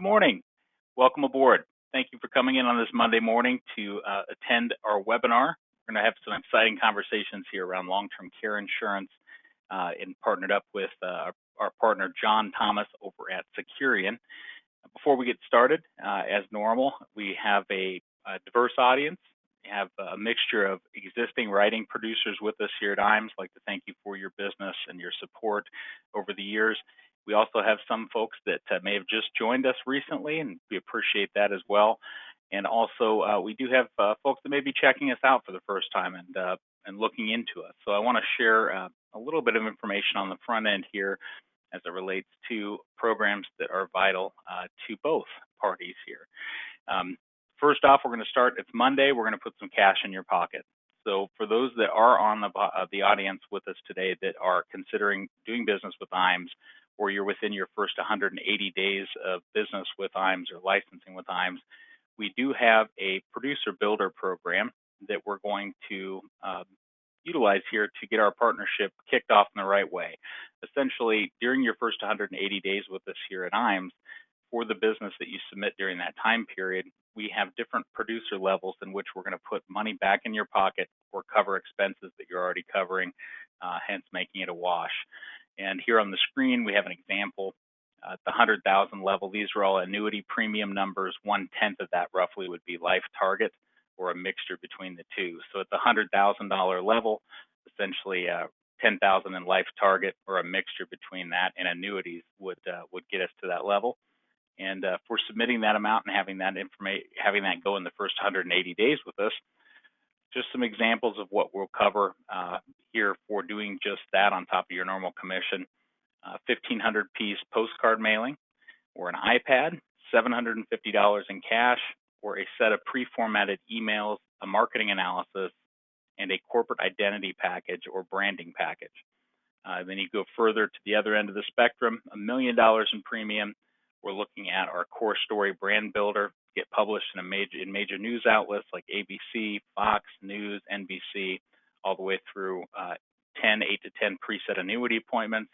morning. Welcome aboard. Thank you for coming in on this Monday morning to attend our webinar. We're going to have some exciting conversations here around long-term care insurance and partnered up with our partner, Jon Thomas, over at Securian. Before we get started, as normal, we have a diverse audience. We have a mixture of existing writing producers with us here at Iams. I'd like to thank you for your business and your support over the years. We also have some folks that may have just joined us recently, and we appreciate that as well. And also, we do have folks that may be checking us out for the first time and looking into us. So I want to share a little bit of information on the front end here as it relates to programs that are vital to both parties here. First off, we're going to start. It's Monday. We're going to put some cash in your pocket. So for those that are on the audience with us today that are considering doing business with Iams, or you're within your first 180 days of business with Iams or licensing with Iams, we do have a producer builder program that we're going to utilize here to get our partnership kicked off in the right way. Essentially, during your first 180 days with us here at Iams, for the business that you submit during that time period, we have different producer levels in which we're going to put money back in your pocket or cover expenses that you're already covering, hence making it a wash. And here on the screen, we have an example at the 100,000 level. These are all annuity premium numbers. 1/10 of that roughly would be life target or a mixture between the two. So at the $100,000 level, essentially 10,000 in life target or a mixture between that and annuities would get us to that level. And for submitting that amount and having that go in the first 180 days with us, just some examples of what we'll cover here for doing just that on top of your normal commission. 1,500-piece postcard mailing, or an iPad, $750 in cash, or a set of pre-formatted emails, a marketing analysis, and a corporate identity package or branding package. Then you go further to the other end of the spectrum, $1 million in premium. We're looking at our core story brand builder, get published in major news outlets like ABC, Fox News, NBC, all the way through 8 to 10 preset annuity appointments,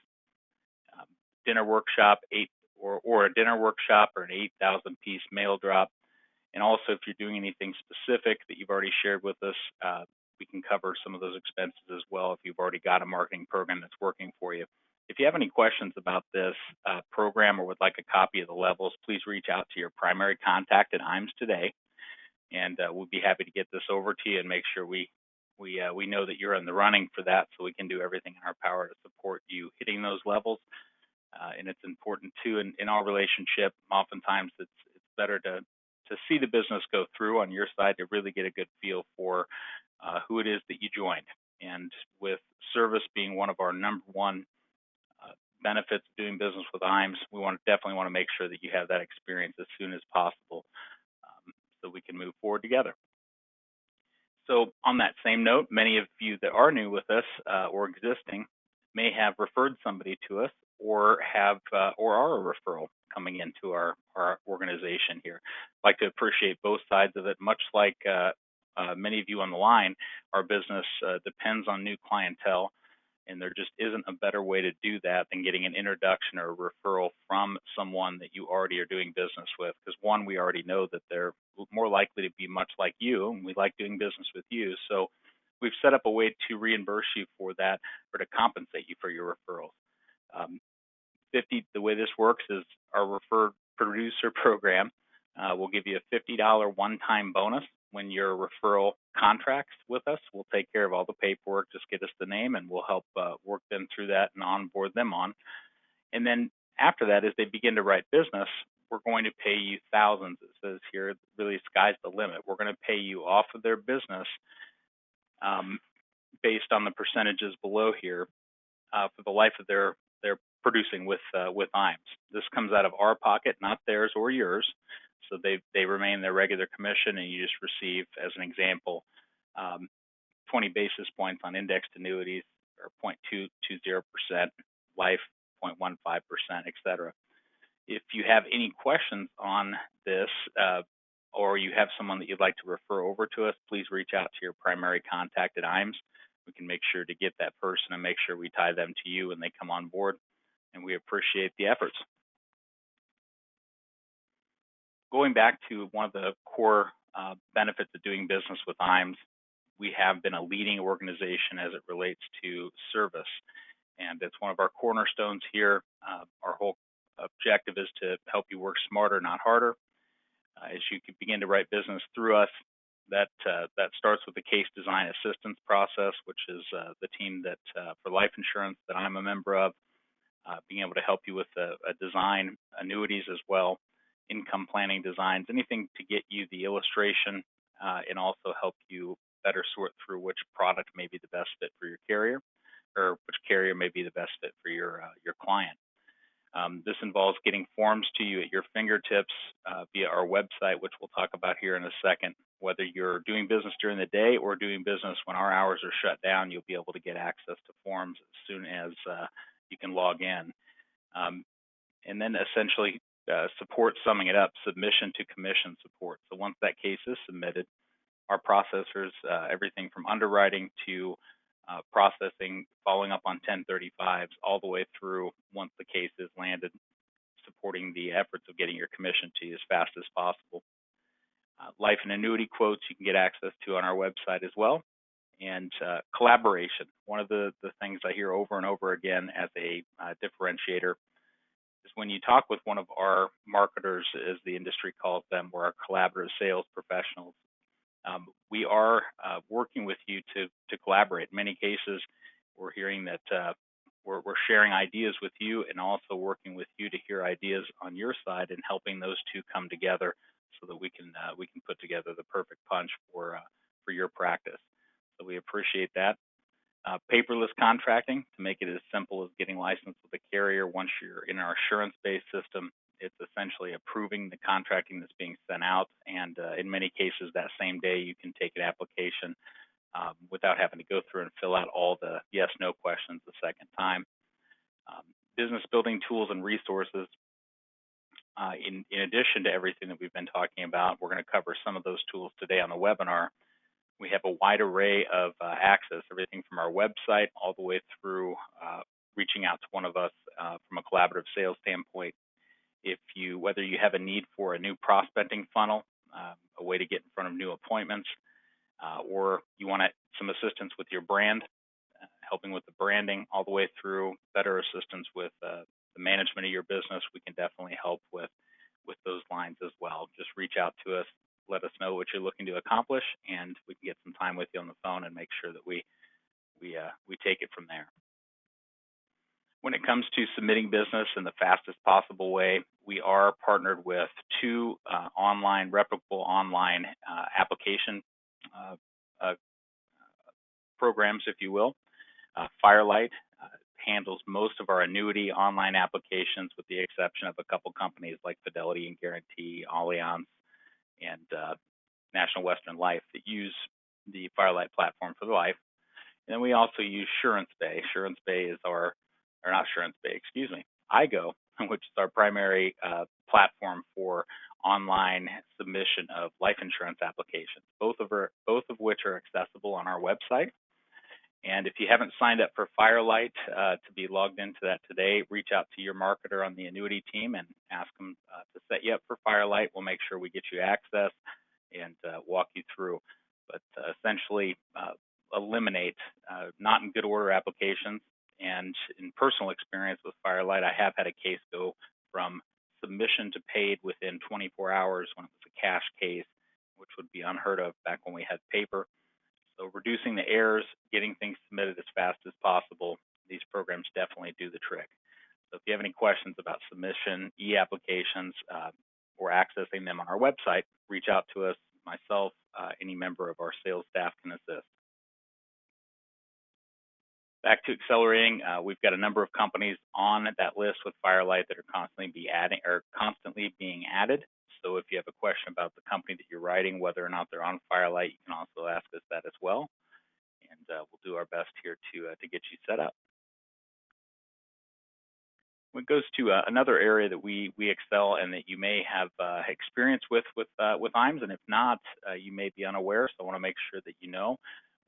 dinner workshop, or a dinner workshop or an 8,000-piece mail drop. And also, if you're doing anything specific that you've already shared with us, we can cover some of those expenses as well if you've already got a marketing program that's working for you. If you have any questions about this program or would like a copy of the levels, please reach out to your primary contact at Iams today, and we'll be happy to get this over to you and make sure we know that you're in the running for that, so we can do everything in our power to support you hitting those levels. And it's important too in our relationship. Oftentimes, it's better to see the business go through on your side to really get a good feel for who it is that you joined. And with service being one of our number one benefits of doing business with Iams, we definitely want to make sure that you have that experience as soon as possible so we can move forward together. So on that same note, many of you that are new with us or existing may have referred somebody to us or are a referral coming into our organization here. I'd like to appreciate both sides of it. Much like many of you on the line, our business depends on new clientele, and there just isn't a better way to do that than getting an introduction or a referral from someone that you already are doing business with. Because one, we already know that they're more likely to be much like you, and we like doing business with you. So we've set up a way to reimburse you for that or to compensate you for your referrals. The way this works is our referred producer program will give you a $50 one-time bonus when your referral contracts with us. We'll take care of all the paperwork. Just get us the name, and we'll help work them through that and onboard them on. And then after that, as they begin to write business, we're going to pay you thousands. It says here, really, sky's the limit. We're going to pay you off of their business based on the percentages below here for the life of their producing with Iams. This comes out of our pocket, not theirs or yours. So they remain their regular commission, and you just receive, as an example, 20 basis points on indexed annuities, or 0.220%, life 0.15%, et cetera. If you have any questions on this, or you have someone that you'd like to refer over to us, please reach out to your primary contact at Iams. We can make sure to get that person and make sure we tie them to you when they come on board, and we appreciate the efforts. going back to one of the core benefits of doing business with Iams, we have been a leading organization as it relates to service. And it's one of our cornerstones here. Our whole objective is to help you work smarter, not harder. As you can begin to write business through us, that starts with the case design assistance process, which is the team that for life insurance that I'm a member of, being able to help you with a design, annuities as well, income planning designs, anything to get you the illustration and also help you better sort through which product may be the best fit for your carrier, or which carrier may be the best fit for your client. This involves getting forms to you at your fingertips via our website, which we'll talk about here in a second. Whether you're doing business during the day or doing business when our hours are shut down, you'll be able to get access to forms as soon as you can log in. And then essentially support, summing it up, submission to commission support. So once that case is submitted, our processors, everything from underwriting to processing, following up on 1035s, all the way through once the case is landed, supporting the efforts of getting your commission to you as fast as possible. Life and annuity quotes you can get access to on our website as well. And collaboration, one of the things I hear over and over again as a differentiator is when you talk with one of our marketers, as the industry calls them, or our collaborative sales professionals, we are working with you to collaborate. In many cases, we're hearing that we're sharing ideas with you and also working with you to hear ideas on your side and helping those two come together so that we can put together the perfect punch for your practice. So we appreciate that. Paperless contracting, to make it as simple as getting licensed with a carrier. Once you're in our assurance-based system, it's essentially approving the contracting that's being sent out, and in many cases that same day you can take an application without having to go through and fill out all the yes/no questions the second time. Business building tools and resources. In addition to everything that we've been talking about, we're going to cover some of those tools today on the webinar. We have a wide array of access, everything from our website all the way through reaching out to one of us from a collaborative sales standpoint. Whether you have a need for a new prospecting funnel, a way to get in front of new appointments, or you want some assistance with your brand, helping with the branding, all the way through better assistance with the management of your business, we can definitely help with those lines as well. Just reach out to us, let us know what you're looking to accomplish, and we can get some time with you on the phone and make sure that we take it from there. When it comes to submitting business in the fastest possible way, we are partnered with two reputable online application programs, if you will. Firelight handles most of our annuity online applications, with the exception of a couple companies like Fidelity and Guarantee, Allianz, and National Western Life that use the Firelight platform for the life. And then we also use SuranceBay. SuranceBay is IGO, which is our primary platform for online submission of life insurance applications, both of which are accessible on our website. And if you haven't signed up for Firelight to be logged into that today, reach out to your marketer on the annuity team and ask them to set you up for Firelight. We'll make sure we get you access and walk you through. But essentially eliminate not in good order applications. And in personal experience with Firelight, I have had a case go from submission to paid within 24 hours when it was a cash case, which would be unheard of back when we had paper. So reducing the errors, getting things submitted as fast as possible, these programs definitely do the trick. So if you have any questions about submission, e-applications, or accessing them on our website, reach out to us. Myself, any member of our sales staff can assist. Back to accelerating, we've got a number of companies on that list with Firelight that are constantly being added. So if you have a question about the company that you're writing, whether or not they're on Firelight, you can also ask us that as well. And we'll do our best here to get you set up. When it goes to another area that we excel and that you may have experience with Iams, and if not, you may be unaware, so I want to make sure that you know.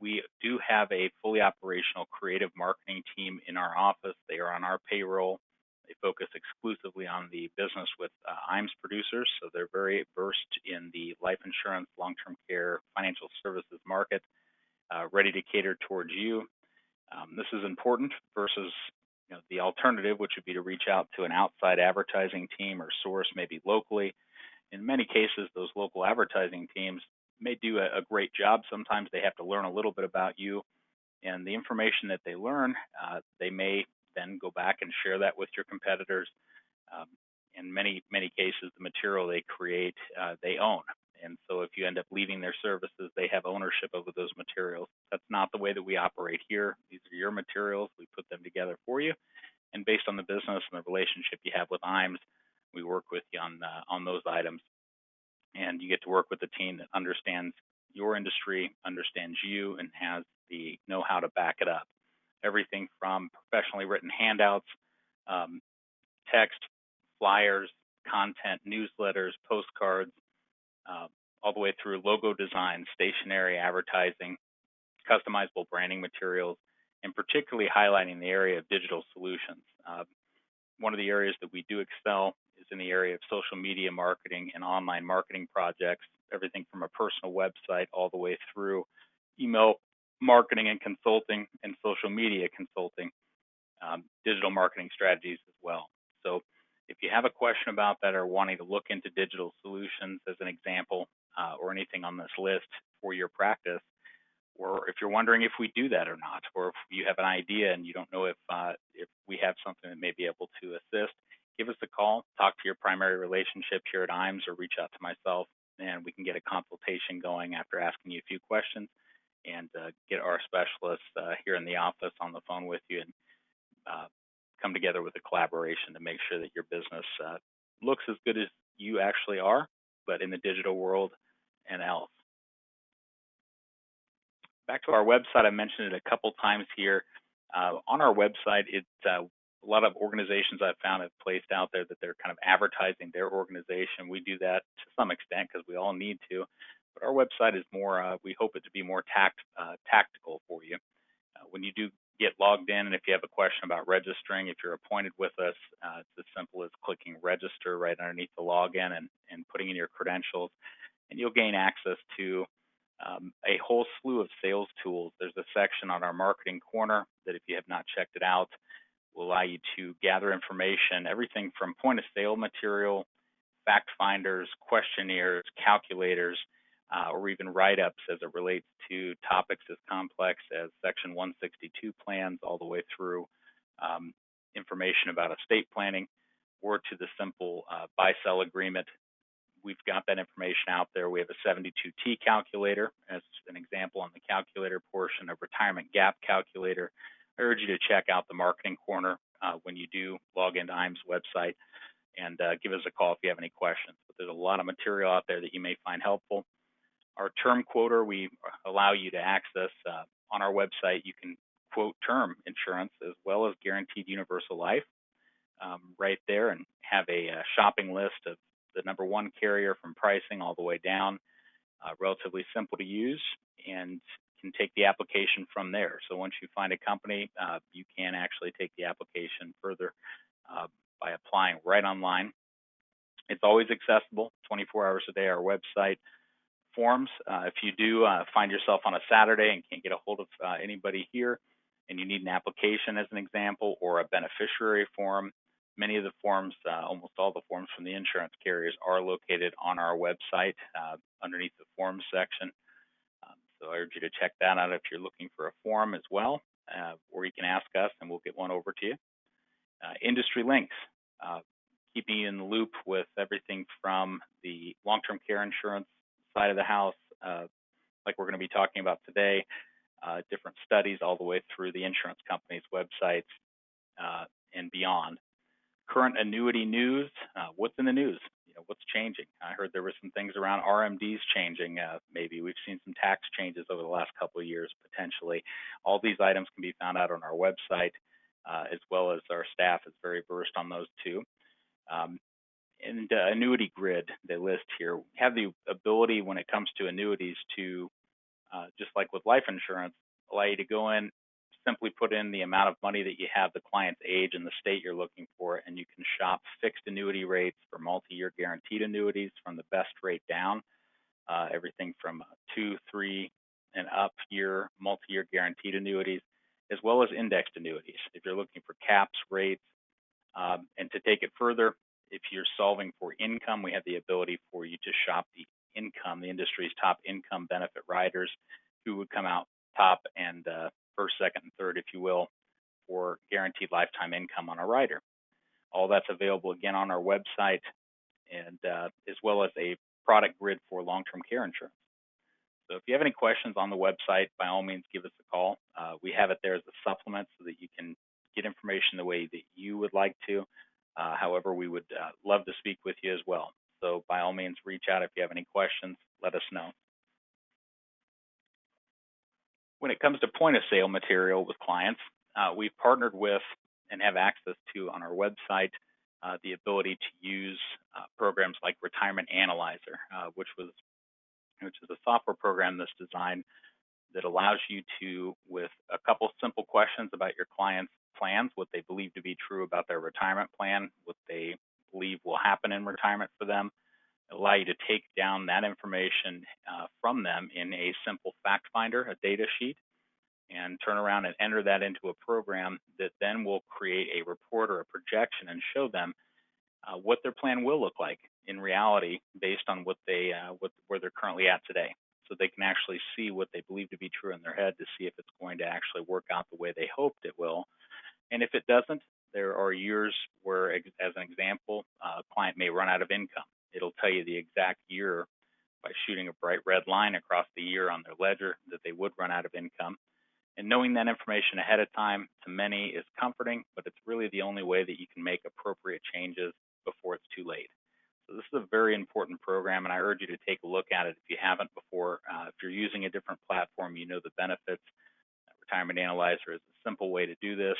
We do have a fully operational creative marketing team in our office. They are on our payroll. They focus exclusively on the business with Iams producers, so they're very versed in the life insurance, long-term care, financial services market, ready to cater towards you. This is important versus the alternative, which would be to reach out to an outside advertising team or source, maybe locally. In many cases, those local advertising teams may do a great job. Sometimes they have to learn a little bit about you, and the information that they learn, they may then go back and share that with your competitors. Um, in many cases, the material they create, they own. And so if you end up leaving their services, they have ownership over those materials. That's not the way that we operate here. These are your materials. We put them together for you. And based on the business and the relationship you have with Iams, we work with you on those items. And you get to work with a team that understands your industry, understands you, and has the know-how to back it up. Everything from professionally written handouts, text, flyers, content, newsletters, postcards, all the way through logo design, stationery, advertising, customizable branding materials, and particularly highlighting the area of digital solutions. One of the areas that we do excel is in the area of social media marketing and online marketing projects, everything from a personal website all the way through email marketing and consulting and social media consulting, digital marketing strategies as well. So if you have a question about that or wanting to look into digital solutions as an example, or anything on this list for your practice, or if you're wondering if we do that or not, or if you have an idea and you don't know if we have something that may be able to assist, give us a call, talk to your primary relationship here at Iams, or reach out to myself, and we can get a consultation going after asking you a few questions, and get our specialists here in the office on the phone with you, and come together with a collaboration to make sure that your business looks as good as you actually are, but in the digital world and else. Back to our website, I mentioned it a couple times here. On our website, it's a lot of organizations I've found have placed out there that they're kind of advertising their organization. We do that to some extent because we all need to, but our website is more, we hope it to be more tactical for you. When you do get logged in, and if you have a question about registering, if you're appointed with us, it's as simple as clicking register right underneath the login and putting in your credentials, and you'll gain access to a whole slew of sales tools. There's a section on our marketing corner that, if you have not checked it out, will allow you to gather information, everything from point of sale material, fact finders, questionnaires, calculators, or even write-ups as it relates to topics as complex as Section 162 plans, all the way through information about estate planning, or to the simple buy-sell agreement. We've got that information out there. We have a 72T calculator as an example on the calculator portion, a retirement gap calculator. I urge you to check out the marketing corner when you do log into Iams' website, and give us a call if you have any questions. But there's a lot of material out there that you may find helpful. Our term quoter, we allow you to access on our website. You can quote term insurance as well as guaranteed universal life right there, and have a shopping list of the number one carrier from pricing all the way down, relatively simple to use, and can take the application from there. So once you find a company, you can actually take the application further by applying right online. It's always accessible 24 hours a day, our website. Forms, if you do find yourself on a Saturday and can't get a hold of anybody here, and you need an application as an example, or a beneficiary form, many of the forms, almost all the forms from the insurance carriers are located on our website underneath the forms section. So I urge you to check that out if you're looking for a form as well, or you can ask us and we'll get one over to you. Industry links, keeping you in the loop with everything from the long-term care insurance side of the house, like we're going to be talking about today, different studies all the way through the insurance company's websites and beyond. Current annuity news, what's in the news? What's changing? I heard there were some things around RMDs changing. Maybe we've seen some tax changes over the last couple of years, potentially. All these items can be found out on our website, as well as our staff is very versed on those too. And annuity grid, they list here. We have the ability when it comes to annuities to, just like with life insurance, allow you to go in, simply put in the amount of money that you have, the client's age, and the state you're looking for, and you can shop fixed annuity rates for multi-year guaranteed annuities from the best rate down, everything from 2, 3, and up year multi-year guaranteed annuities, as well as indexed annuities. If you're looking for caps, rates, and to take it further, if you're solving for income, we have the ability for you to shop the income, the industry's top income benefit riders, who would come out top and first, second, and third, if you will, for guaranteed lifetime income on a rider. All that's available again on our website, and as well as a product grid for long-term care insurance. So if you have any questions on the website, by all means, give us a call. We have it there as a supplement so that you can get information the way that you would like to. However, we would love to speak with you as well. So by all means, reach out if you have any questions. Let us know. When it comes to point of sale material with clients, we've partnered with and have access to on our website the ability to use programs like Retirement Analyzer, which is a software program that's designed that allows you to, with a couple simple questions about your client's plans, what they believe to be true about their retirement plan, what they believe will happen in retirement for them, allow you to take down that information from them in a simple fact finder, a data sheet, and turn around and enter that into a program that then will create a report or a projection and show them what their plan will look like in reality based on where they're currently at today. So they can actually see what they believe to be true in their head to see if it's going to actually work out the way they hoped it will. And if it doesn't, there are years where, as an example, a client may run out of income. It'll tell you the exact year by shooting a bright red line across the year on their ledger that they would run out of income. And knowing that information ahead of time, to many, is comforting, but it's really the only way that you can make appropriate changes before it's too late. So this is a very important program, and I urge you to take a look at it if you haven't before. If you're using a different platform, you know the benefits. Retirement Analyzer is a simple way to do this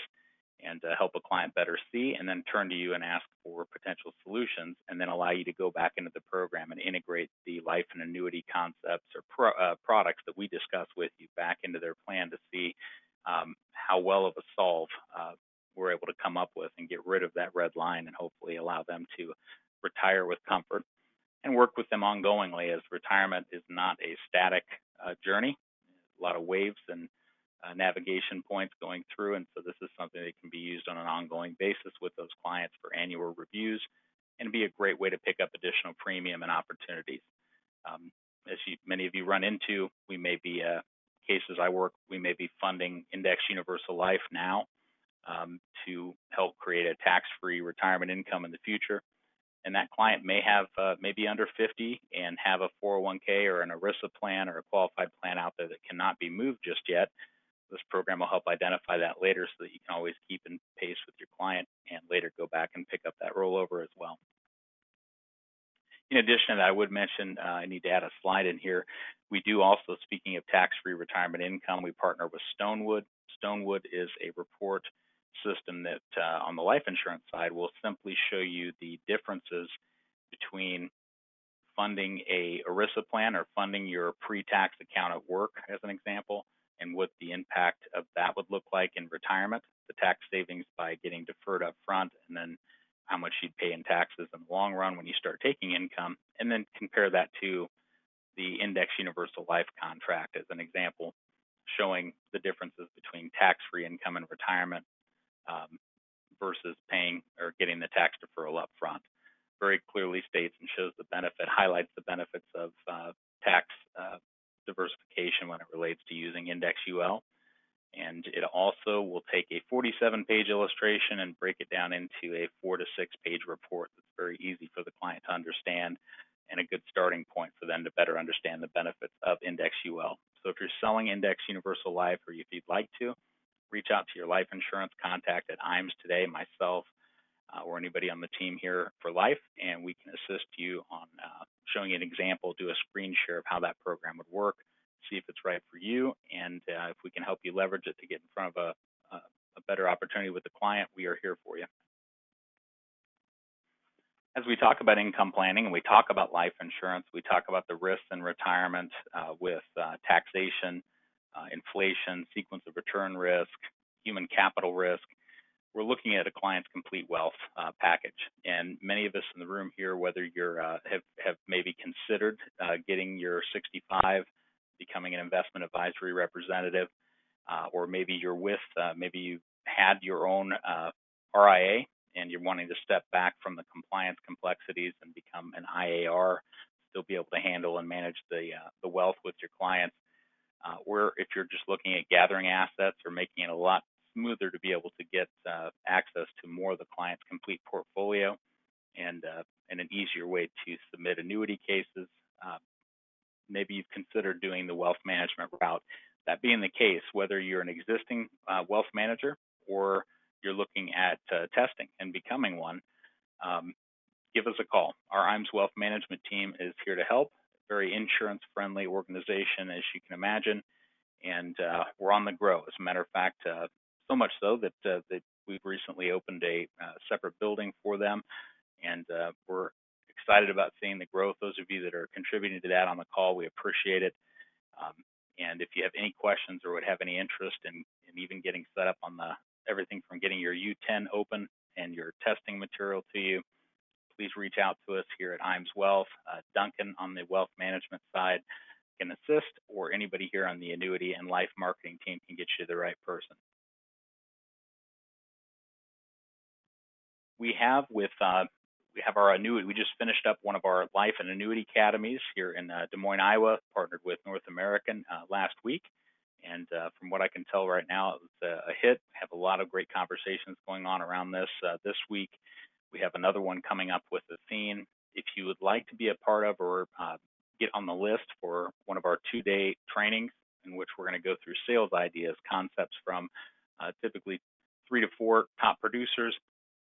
and to help a client better see, and then turn to you and ask for potential solutions, and then allow you to go back into the program and integrate the life and annuity concepts or products that we discuss with you back into their plan to see how well of a solve we're able to come up with and get rid of that red line and hopefully allow them to retire with comfort and work with them ongoingly, as retirement is not a static journey. A lot of waves and navigation points going through, and so this is something that can be used on an ongoing basis with those clients for annual reviews and be a great way to pick up additional premium and opportunities. As many of you run into, we may be, cases I work, we may be funding Index Universal Life now to help create a tax-free retirement income in the future. And that client may have maybe under 50 and have a 401k or an ERISA plan or a qualified plan out there that cannot be moved just yet. This program will help identify that later so that you can always keep in pace with your client and later go back and pick up that rollover as well. In addition to that, I would mention, I need to add a slide in here. We do also, speaking of tax-free retirement income, we partner with Stonewood. Stonewood is a report system that on the life insurance side will simply show you the differences between funding a ERISA plan or funding your pre-tax account at work, as an example, and what the impact of that would look like in retirement, the tax savings by getting deferred up front, and then how much you'd pay in taxes in the long run when you start taking income, and then compare that to the Index Universal Life contract as an example, showing the differences between tax-free income and retirement versus paying or getting the tax deferral up front. Very clearly states and shows the benefit, highlights the benefits of tax diversification when it relates to using Index UL. And it also will take a 47-page illustration and break it down into a 4 to 6 page report that's very easy for the client to understand and a good starting point for them to better understand the benefits of Index UL. So if you're selling Index Universal Life, or if you'd like to, reach out to your life insurance contact at Iams today, myself, or anybody on the team here for life, and we can assist you on showing you an example, do a screen share of how that program would work, see if it's right for you, and if we can help you leverage it to get in front of a better opportunity with the client, we are here for you. As we talk about income planning and we talk about life insurance, we talk about the risks in retirement with taxation, inflation, sequence of return risk, human capital risk. We're looking at a client's complete wealth package. And many of us in the room here, whether you're have maybe considered getting your 65, becoming an investment advisory representative, or maybe you're with, maybe you had your own RIA and you're wanting to step back from the compliance complexities and become an IAR, still be able to handle and manage the wealth with your clients. Or if you're just looking at gathering assets or making it a lot smoother to be able to get access to more of the client's complete portfolio and an easier way to submit annuity cases. Maybe you've considered doing the wealth management route. That being the case, whether you're an existing wealth manager or you're looking at testing and becoming one, give us a call. Our Iams Wealth Management team is here to help. Very insurance-friendly organization, as you can imagine, and we're on the grow. As a matter of fact, so much so that we've recently opened a separate building for them, and we're excited about seeing the growth. Those of you that are contributing to that on the call, we appreciate it. And if you have any questions or would have any interest in even getting set up on everything from getting your U10 open and your testing material to you, please reach out to us here at Iams Wealth. Duncan on the wealth management side can assist, or anybody here on the annuity and life marketing team can get you the right person. We have our annuity. We just finished up one of our life and annuity academies here in Des Moines, Iowa, partnered with North American last week. And from what I can tell right now, it's a hit. We have a lot of great conversations going on around this. This week, we have another one coming up with the theme. If you would like to be a part of or get on the list for one of our 2-day trainings in which we're going to go through sales ideas, concepts from typically 3 to 4 top producers,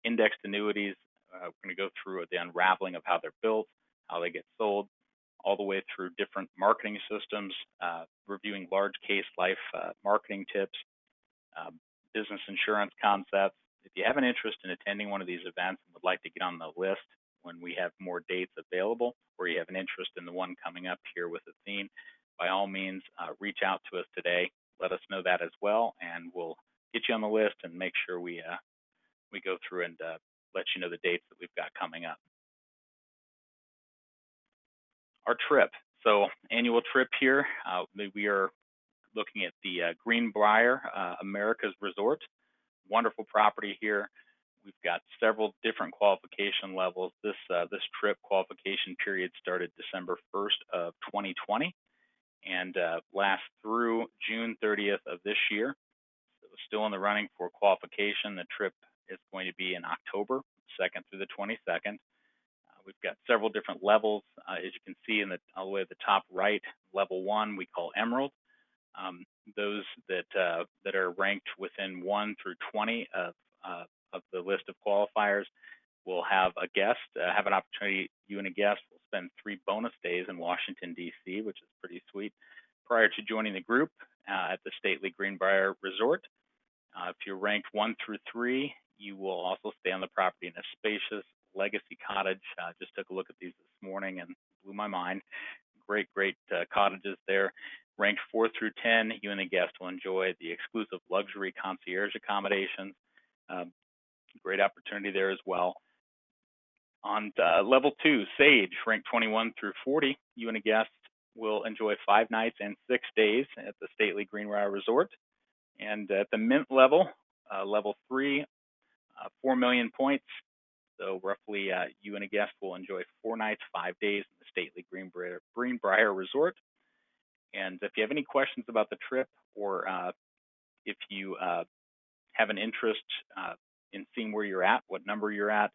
indexed annuities. We're going to go through the unraveling of how they're built, how they get sold, all the way through different marketing systems, reviewing large case life marketing tips, business insurance concepts. If you have an interest in attending one of these events and would like to get on the list when we have more dates available, or you have an interest in the one coming up here with Athene, by all means, reach out to us today. Let us know that as well, and we'll get you on the list and make sure we go through and let you know the dates that we've got coming up. Our trip. So annual trip here, we are looking at the Greenbrier America's Resort. Wonderful property here. We've got several different qualification levels. This trip qualification period started December 1st of 2020 and lasts through June 30th of this year. So still in the running for qualification. The trip is going to be in October 2nd through the 22nd. We've got several different levels. As you can see all the way at the top right, level 1 we call Emerald. Those that are ranked within 1 through 20 of the list of qualifiers will have a guest, have an opportunity. You and a guest will spend 3 bonus days in Washington, D.C., which is pretty sweet, prior to joining the group at the stately Greenbrier Resort. If you're ranked 1 through 3, you will also stay on the property in a spacious legacy cottage. Just took a look at these this morning and blew my mind. Great cottages there. Ranked 4 through 10, you and the guest will enjoy the exclusive luxury concierge accommodations. Great opportunity there as well. On level 2, Sage, ranked 21 through 40, you and a guest will enjoy 5 nights and 6 days at the stately Greenbrier Resort. And at the Mint level, level 3, 4 million points. So roughly, you and a guest will enjoy 4 nights, 5 days in the stately Greenbrier Resort. And if you have any questions about the trip, or if you have an interest in seeing where you're at, what number you're at,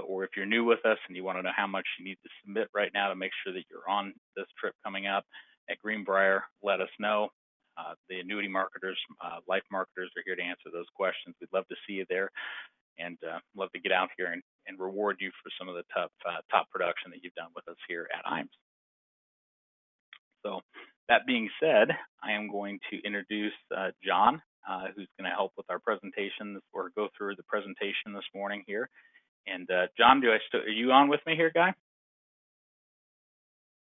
or if you're new with us and you want to know how much you need to submit right now to make sure that you're on this trip coming up at Greenbrier, let us know. The annuity marketers, life marketers are here to answer those questions. We'd love to see you there, and love to get out here and reward you for some of the top production that you've done with us here at Iams. So that being said, I am going to introduce Jon, who's going to help with our presentation or go through the presentation this morning here. And Jon, are you on with me here, guy?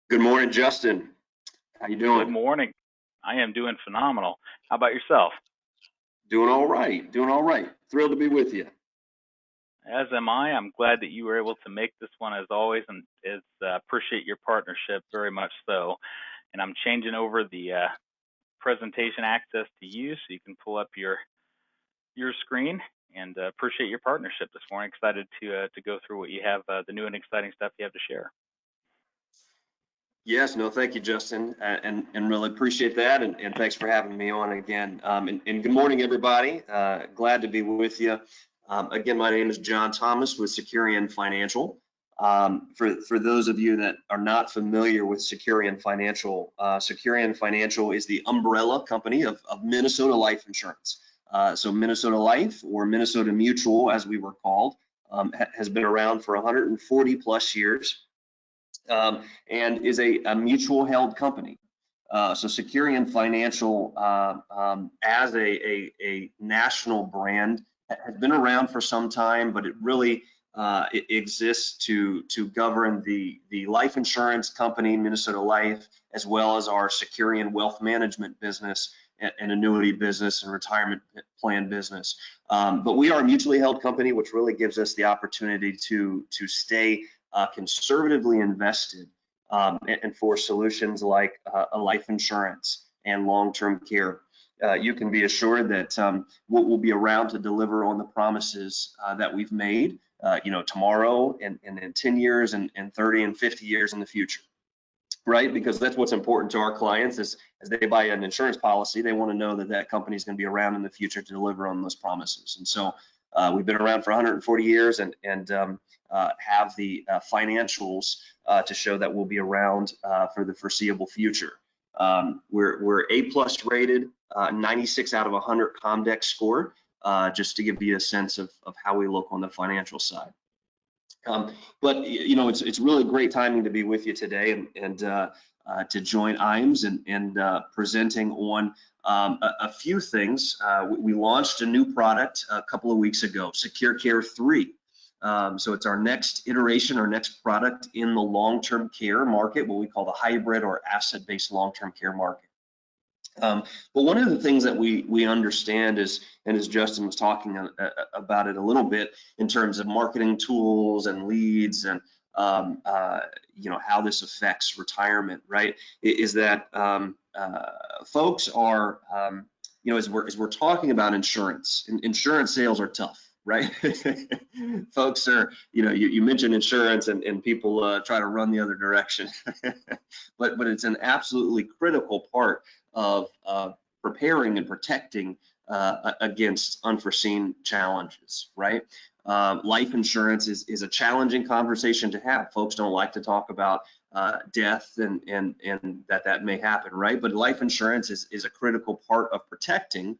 Good morning, Justin. How you doing? Good morning. I am doing phenomenal. How about yourself? Doing all right, doing all right. Thrilled to be with you. As am I. I'm glad that you were able to make this one as always, and appreciate your partnership very much so. And I'm changing over the presentation access to you so you can pull up your screen, and appreciate your partnership this morning. Excited to go through what you have, the new and exciting stuff you have to share. Yes, no, thank you, Justin, and really appreciate that, and thanks for having me on again. And good morning, everybody. Glad to be with you. Again, my name is Jon Thomas with Securian Financial. For those of you that are not familiar with Securian Financial is the umbrella company of Minnesota Life Insurance. So Minnesota Life, or Minnesota Mutual as we were called, has been around for 140 plus years. And is a mutual held company. So Securian Financial as a national brand has been around for some time, but it really it exists to govern the life insurance company, Minnesota Life, as well as our Securian wealth management business and annuity business and retirement plan business. But we are a mutually held company, which really gives us the opportunity to stay conservatively invested and for solutions like a life insurance and long-term care. You can be assured that we'll be around to deliver on the promises that we've made, tomorrow and in 10 years and 30 and 50 years in the future, right? Because that's what's important to our clients is as they buy an insurance policy, they want to know that that company is going to be around in the future to deliver on those promises. And so we've been around for 140 years and have the financials to show that we'll be around for the foreseeable future. We're A+ rated, 96 out of 100 Comdex score, just to give you a sense of how we look on the financial side. But it's really great timing to be with you today and to join Iams and presenting on a few things. We launched a new product a couple of weeks ago, SecureCare III. So it's our next iteration, our next product in the long-term care market, what we call the hybrid or asset-based long-term care market. But one of the things that we understand is, and as Justin was talking about it a little bit in terms of marketing tools and leads and how this affects retirement, right? Is that folks are, as we're talking about insurance, insurance sales are tough. Right? Folks are, you mention insurance and people try to run the other direction, but it's an absolutely critical part of preparing and protecting against unforeseen challenges, right? Life insurance is a challenging conversation to have. Folks don't like to talk about death and that may happen, right? But life insurance is a critical part of protecting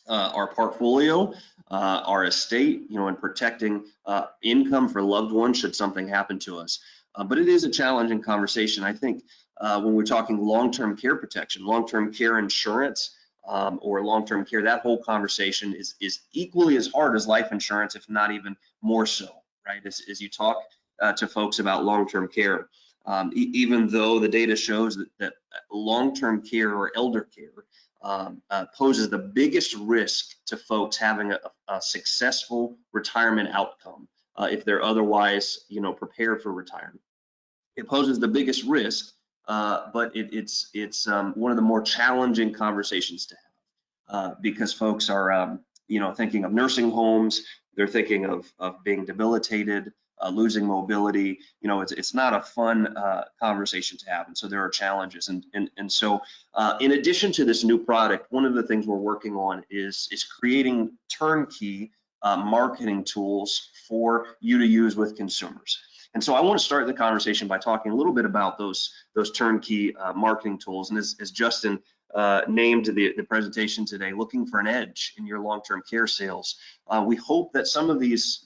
our portfolio, our estate, and protecting income for loved ones should something happen to us. But it is a challenging conversation. I think when we're talking long-term care protection, long-term care insurance, or long-term care, that whole conversation is equally as hard as life insurance, if not even more so, right? As you talk to folks about long-term care, even though the data shows that long-term care or elder care poses the biggest risk to folks having a successful retirement outcome if they're otherwise, prepared for retirement. It poses the biggest risk, but it's one of the more challenging conversations to have because folks are, thinking of nursing homes, they're thinking of being debilitated, losing mobility. It's not a fun conversation to have, and so there are challenges. And so in addition to this new product, one of the things we're working on is creating turnkey marketing tools for you to use with consumers. And so I want to start the conversation by talking a little bit about those turnkey marketing tools. And as Justin named the presentation today, looking for an edge in your long-term care sales. We hope that some of these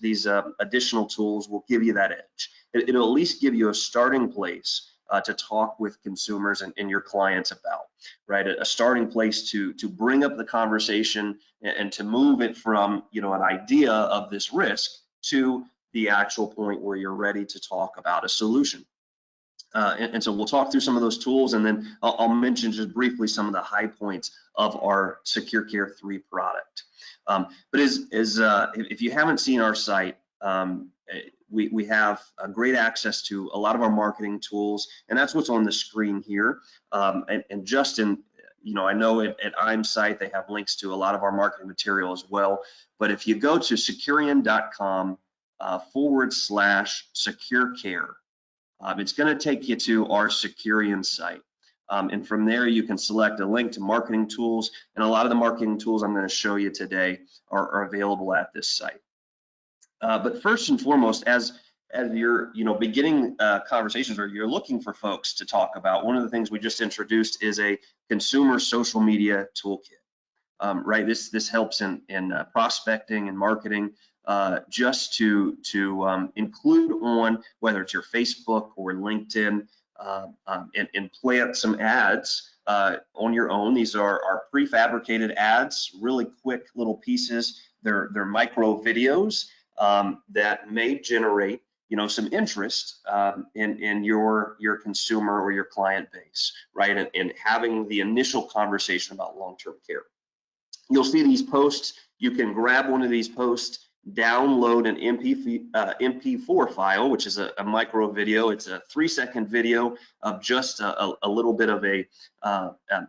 additional tools will give you that edge. It'll at least give you a starting place to talk with consumers and your clients about, right? A starting place to bring up the conversation and to move it from, an idea of this risk to the actual point where you're ready to talk about a solution. And so we'll talk through some of those tools, and then I'll mention just briefly some of the high points of our SecureCare III product. But if you haven't seen our site, we have great access to a lot of our marketing tools, and that's what's on the screen here. And just in, I know at Iams site they have links to a lot of our marketing material as well. But if you go to securian.com/SecureCare, it's going to take you to our Securian site. And from there, you can select a link to marketing tools. And a lot of the marketing tools I'm going to show you today are available at this site. But first and foremost, as you're beginning conversations, or you're looking for folks to talk about, one of the things we just introduced is a consumer social media toolkit. Right, this helps in prospecting and marketing, just to include on whether it's your Facebook or LinkedIn, and plant some ads on your own. These are prefabricated ads, really quick little pieces. They're micro videos that may generate some interest in your consumer or your client base, right? And having the initial conversation about long-term care. You'll see these posts. You can grab one of these posts, download an MP4 file, which is a micro video. It's a 3-second video of just a little bit of an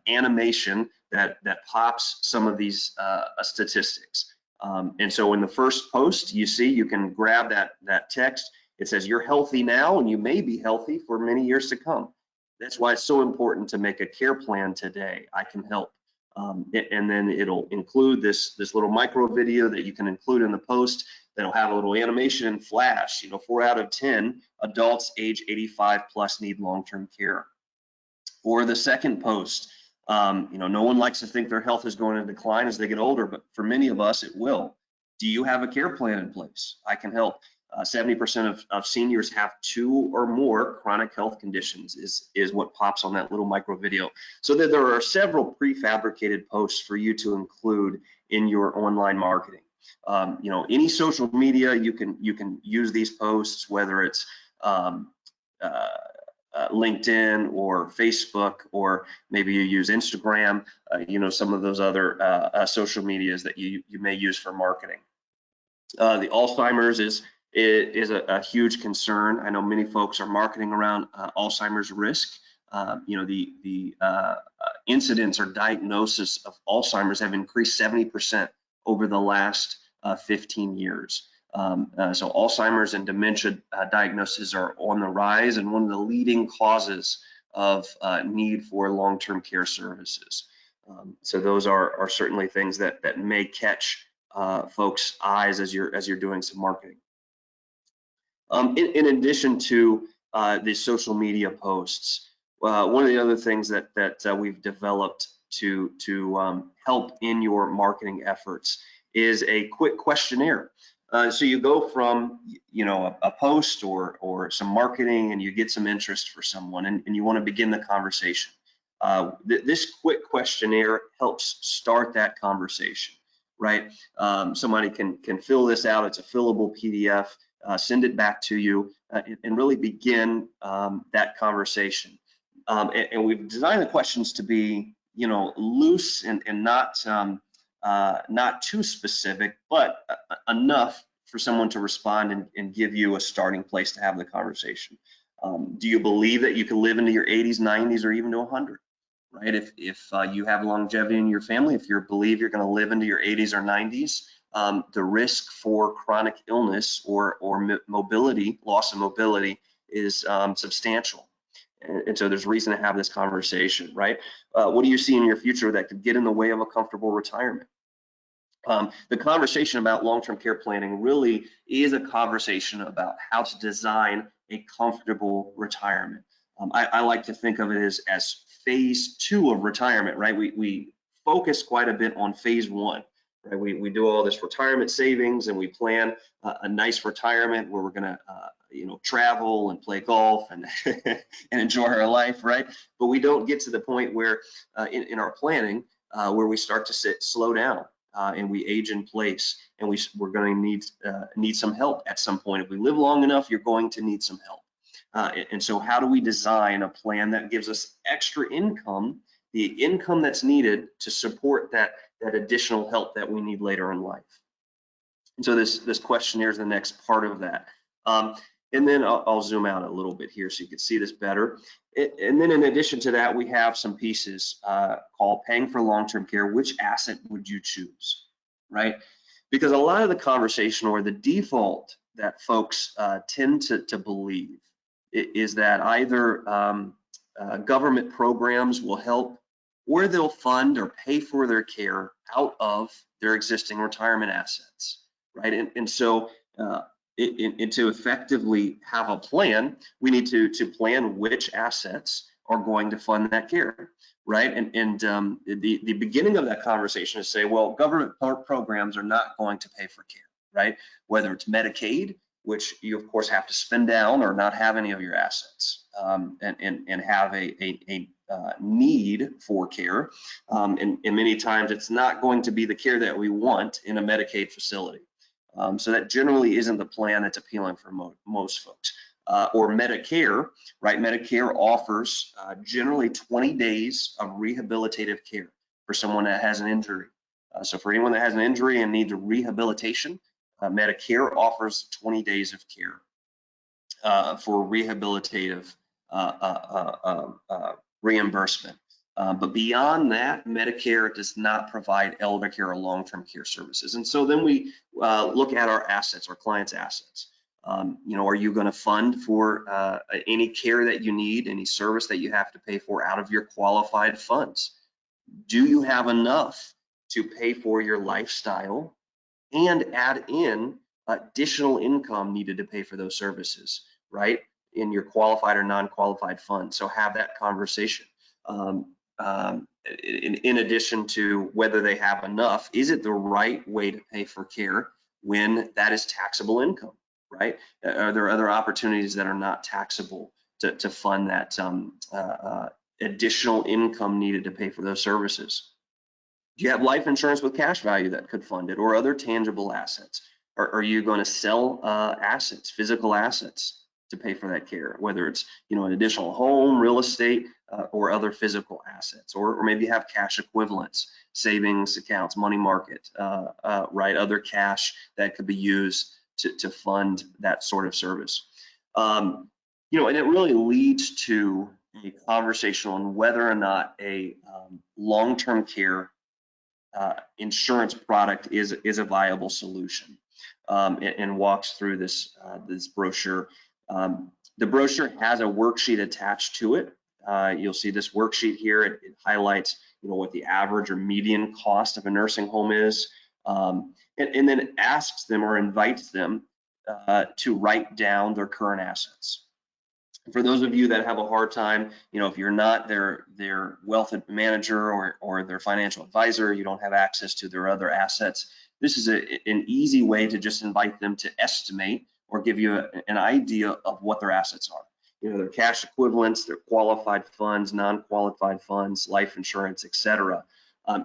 animation that pops some of these statistics. And so in the first post, you can grab that text. It says, "You're healthy now, and you may be healthy for many years to come. That's why it's so important to make a care plan today. I can help." And then it'll include this little micro video that you can include in the post. That'll have a little animation and flash. 4 out of 10 adults age 85 plus need long-term care. Or the second post, no one likes to think their health is going to decline as they get older, but for many of us, it will. Do you have a care plan in place? I can help. 70% of seniors have 2 or more chronic health conditions is what pops on that little micro video. So that there are several prefabricated posts for you to include in your online marketing. Any social media, you can use these posts, whether it's LinkedIn or Facebook, or maybe you use Instagram, some of those other social medias that you may use for marketing. The Alzheimer's is a huge concern. I know many folks are marketing around Alzheimer's risk. The incidence or diagnosis of Alzheimer's have increased 70% over the last 15 years. So Alzheimer's and dementia diagnoses are on the rise, and one of the leading causes of need for long-term care services. So those are certainly things that may catch folks' eyes as you're doing some marketing. In addition to the social media posts, one of the other things that we've developed to help in your marketing efforts is a quick questionnaire. So you go from a post or some marketing, and you get some interest for someone, and you want to begin the conversation. This quick questionnaire helps start that conversation, right? Somebody can fill this out. It's a fillable PDF. Send it back to you, and really begin that conversation. And we've designed the questions to be, loose and not too specific, but enough for someone to respond and give you a starting place to have the conversation. Do you believe that you can live into your 80s, 90s, or even to 100? Right? If you have longevity in your family, if you believe you're going to live into your 80s or 90s, the risk for chronic illness or mobility, loss of mobility, is substantial. And so there's reason to have this conversation, right? What do you see in your future that could get in the way of a comfortable retirement? The conversation about long-term care planning really is a conversation about how to design a comfortable retirement. I like to think of it as phase 2 of retirement, right? We focus quite a bit on phase 1. Right? We do all this retirement savings, and we plan a nice retirement where we're going to, travel and play golf and and enjoy our life, right? But we don't get to the point where, in our planning, where we start to slow down and we age in place, and we're going to need some help at some point. If we live long enough, you're going to need some help. And so how do we design a plan that gives us extra income, the income that's needed to support that additional help that we need later in life? And so this questionnaire is the next part of that. And then I'll zoom out a little bit here so you can see this better. And then in addition to that, we have some pieces called paying for long-term care. Which asset would you choose, right? Because a lot of the conversation, or the default that folks tend to believe, is that either government programs will help, or they'll fund or pay for their care out of their existing retirement assets, right? And so to effectively have a plan, we need to plan which assets are going to fund that care, right? And the beginning of that conversation is say, well, government programs are not going to pay for care, right? Whether it's Medicaid, which you of course have to spend down or not have any of your assets, and have a need for care, and many times it's not going to be the care that we want in a Medicaid facility. So that generally isn't the plan that's appealing for most folks. Or Medicare, right? Medicare offers generally 20 days of rehabilitative care for someone that has an injury. So for anyone that has an injury and needs a rehabilitation, Medicare offers 20 days of care for rehabilitative reimbursement. But beyond that, Medicare does not provide elder care or long-term care services. And so then we look at our assets, our clients' assets. You know, are you going to fund for any care that you need, any service that you have to pay for out of your qualified funds? Do you have enough to pay for your lifestyle and add in additional income needed to pay for those services, right, in your qualified or non-qualified funds? So have that conversation. In addition to whether they have enough, is it the right way to pay for care when that is taxable income, right? Are there other opportunities that are not taxable to fund that additional income needed to pay for those services? Do you have life insurance with cash value that could fund it, or other tangible assets? Are you going to sell assets, physical assets, to pay for that care, whether it's, you know, an additional home, real estate, or other physical assets, or maybe you have cash equivalents, savings accounts, money market, right, other cash that could be used to fund that sort of service. You know, and it really leads to a conversation on whether or not a long-term care insurance product is a viable solution, and walks through this brochure. The brochure has a worksheet attached to it. You'll see this worksheet here. It highlights, you know, what the average or median cost of a nursing home is, and then it asks them or invites them to write down their current assets. For those of you that have a hard time, you know, if you're not their wealth manager or their financial advisor, you don't have access to their other assets, this is an easy way to just invite them to estimate or give you an idea of what their assets are. You know, their cash equivalents, their qualified funds, non-qualified funds, life insurance, etc.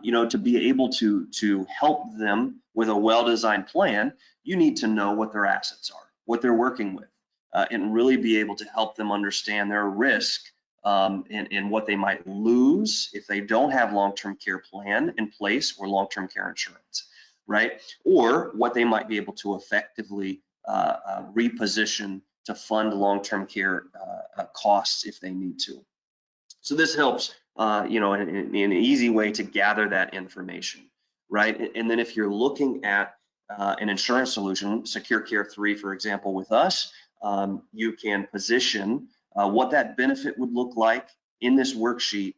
You know, to be able to help them with a well-designed plan, you need to know what their assets are, what they're working with, and really be able to help them understand their risk, and what they might lose if they don't have long-term care plan in place or long-term care insurance, right? Or what they might be able to effectively reposition to fund long-term care costs if they need to. So this helps, you know, in an easy way to gather that information, right? And then if you're looking at an insurance solution, SecureCare III, for example, with us, you can position what that benefit would look like in this worksheet,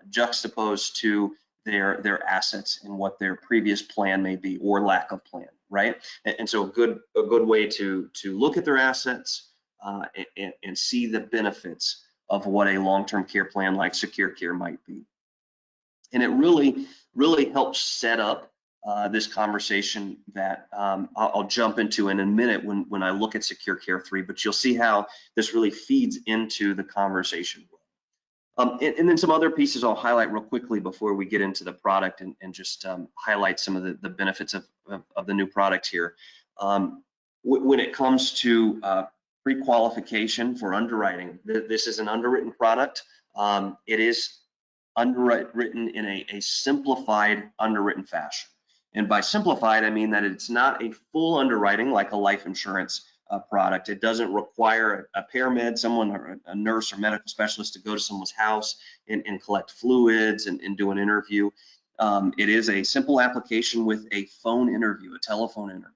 juxtaposed to their assets and what their previous plan may be or lack of plan, right? And so a good way to look at their assets and see the benefits of what a long-term care plan like SecureCare might be. And it really helps set up this conversation that I'll jump into in a minute when I look at SecureCare III, but you'll see how this really feeds into the conversation. And then some other pieces I'll highlight real quickly before we get into the product and just highlight some of the benefits of the new product here. When it comes to pre-qualification for underwriting. This is an underwritten product. It is underwritten in a simplified underwritten fashion. And by simplified, I mean that it's not a full underwriting like a life insurance product. It doesn't require a paramed, someone, or a nurse or medical specialist to go to someone's house and collect fluids and do an interview. It is a simple application with a phone interview, a telephone interview.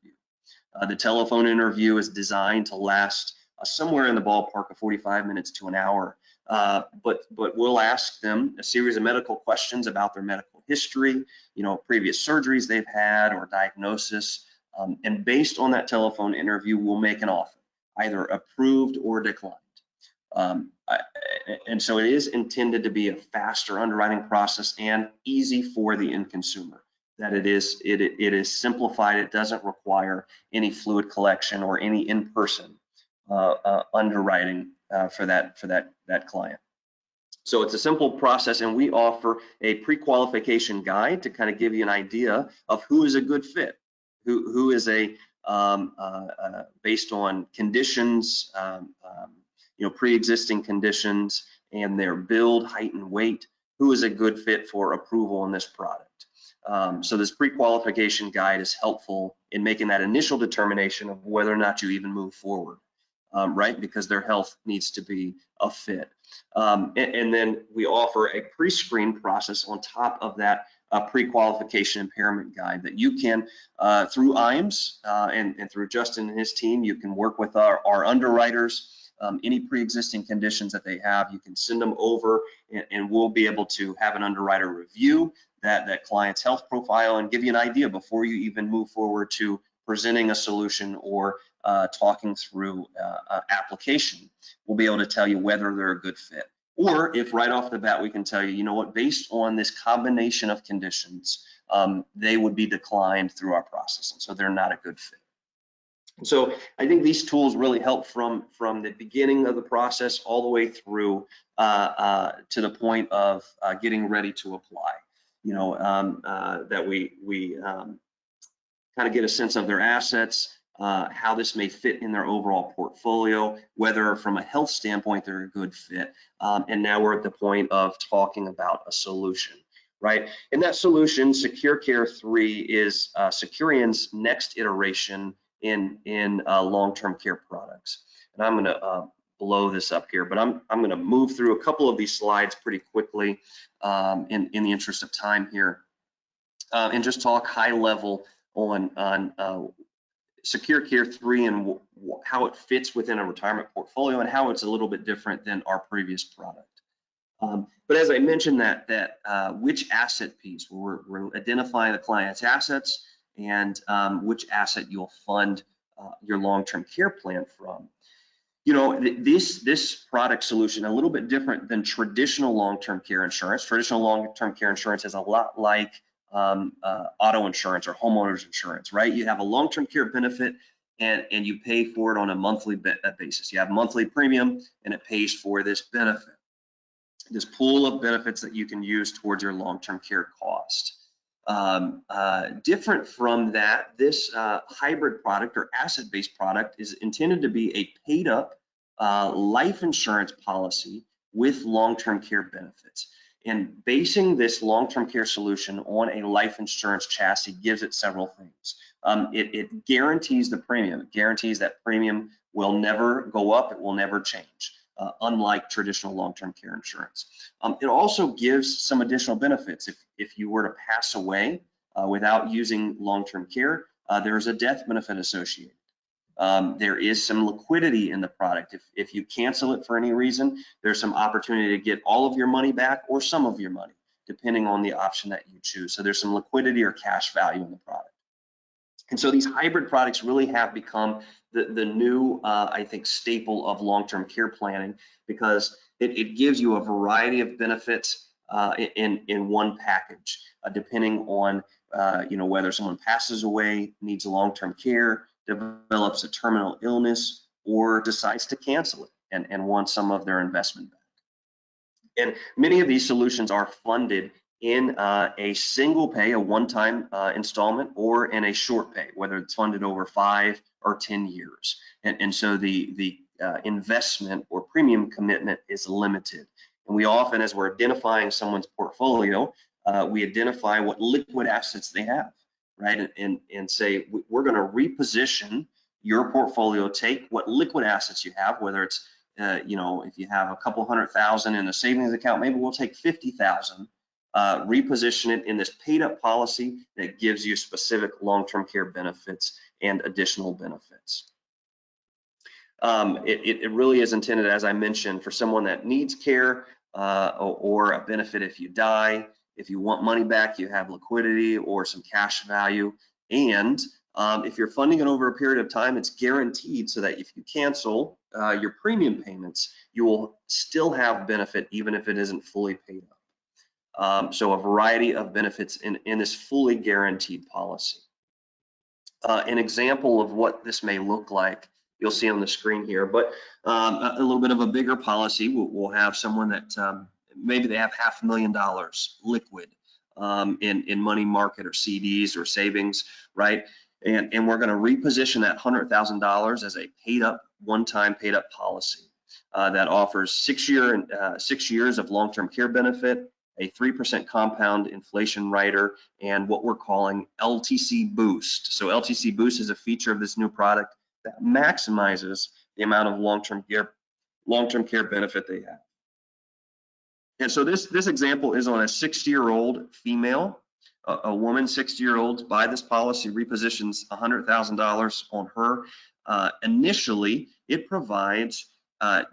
The telephone interview is designed to last somewhere in the ballpark of 45 minutes to an hour. But we'll ask them a series of medical questions about their medical history, previous surgeries they've had or diagnosis. And based on that telephone interview, we'll make an offer, either approved or declined. And so it is intended to be a faster underwriting process and easy for the end consumer. That it is simplified. It doesn't require any fluid collection or any in-person underwriting for that client. So it's a simple process, and we offer a pre-qualification guide to kind of give you an idea of who is a good fit, who is a based on conditions, pre-existing conditions and their build, height, and weight, who is a good fit for approval in this product. So this pre-qualification guide is helpful in making that initial determination of whether or not you even move forward, right? Because their health needs to be a fit. And then we offer a pre-screen process on top of that pre-qualification impairment guide that you can, through Iams and through Justin and his team, you can work with our underwriters. Any pre-existing conditions that they have, you can send them over, and we'll be able to have an underwriter review that client's health profile and give you an idea before you even move forward to presenting a solution or talking through application. We'll be able to tell you whether they're a good fit, or if right off the bat we can tell you, what, based on this combination of conditions, they would be declined through our process, and so they're not a good fit. So I think these tools really help from the beginning of the process all the way through to the point of getting ready to apply. That we kind of get a sense of their assets, how this may fit in their overall portfolio, whether from a health standpoint they're a good fit, and now we're at the point of talking about a solution, right? And that solution, SecureCare III, is Securian's next iteration in long-term care products. And I'm going to blow this up here, but I'm going to move through a couple of these slides pretty quickly in the interest of time here, and just talk high level on SecureCare III and how it fits within a retirement portfolio and how it's a little bit different than our previous product. But as I mentioned, that which asset piece, we're identifying the client's assets and which asset you'll fund your long-term care plan from. This product solution, a little bit different than traditional long-term care insurance. Traditional long-term care insurance is a lot like auto insurance or homeowners insurance, right? You have a long-term care benefit and you pay for it on a monthly basis. You have monthly premium and it pays for this benefit, this pool of benefits that you can use towards your long-term care cost. Different from that, this hybrid product or asset-based product is intended to be a paid-up life insurance policy with long-term care benefits. And basing this long-term care solution on a life insurance chassis gives it several things. It guarantees the premium. It guarantees that premium will never go up. It will never change. Unlike traditional long-term care insurance. It also gives some additional benefits. If you were to pass away without using long-term care, there's a death benefit associated. There is some liquidity in the product. If you cancel it for any reason, there's some opportunity to get all of your money back or some of your money, depending on the option that you choose. So there's some liquidity or cash value in the product. And so these hybrid products really have become the new, I think, staple of long-term care planning, because it gives you a variety of benefits in one package, depending on whether someone passes away, needs long-term care, develops a terminal illness, or decides to cancel it and wants some of their investment back. And many of these solutions are funded in a single pay, a one-time installment, or in a short pay, whether it's funded over 5 or 10 years. And so the investment or premium commitment is limited. And we often, as we're identifying someone's portfolio, we identify what liquid assets they have, right? And say, we're going to reposition your portfolio, take what liquid assets you have, whether it's, you know, if you have a couple $100,000 in a savings account, maybe we'll take 50,000, reposition it in this paid up policy that gives you specific long-term care benefits and additional benefits. It really is intended, as I mentioned, for someone that needs care or a benefit if you die. If you want money back, you have liquidity or some cash value. And if you're funding it over a period of time, it's guaranteed so that if you cancel your premium payments, you will still have benefit even if it isn't fully paid up. So a variety of benefits in this fully guaranteed policy. An example of what this may look like, you'll see on the screen here, but a little bit of a bigger policy. We'll have someone that maybe they have $500,000 liquid in money market or CDs or savings, right? And we're going to reposition that $100,000 as a paid up, one-time paid up policy that offers 6 years of long-term care benefit, a 3% compound inflation rider, and what we're calling LTC Boost. So LTC Boost is a feature of this new product that maximizes the amount of long-term care benefit they have. And so this example is on a 60-year-old female, a woman, 60-year-old, buy this policy, repositions $100,000 on her. Initially, it provides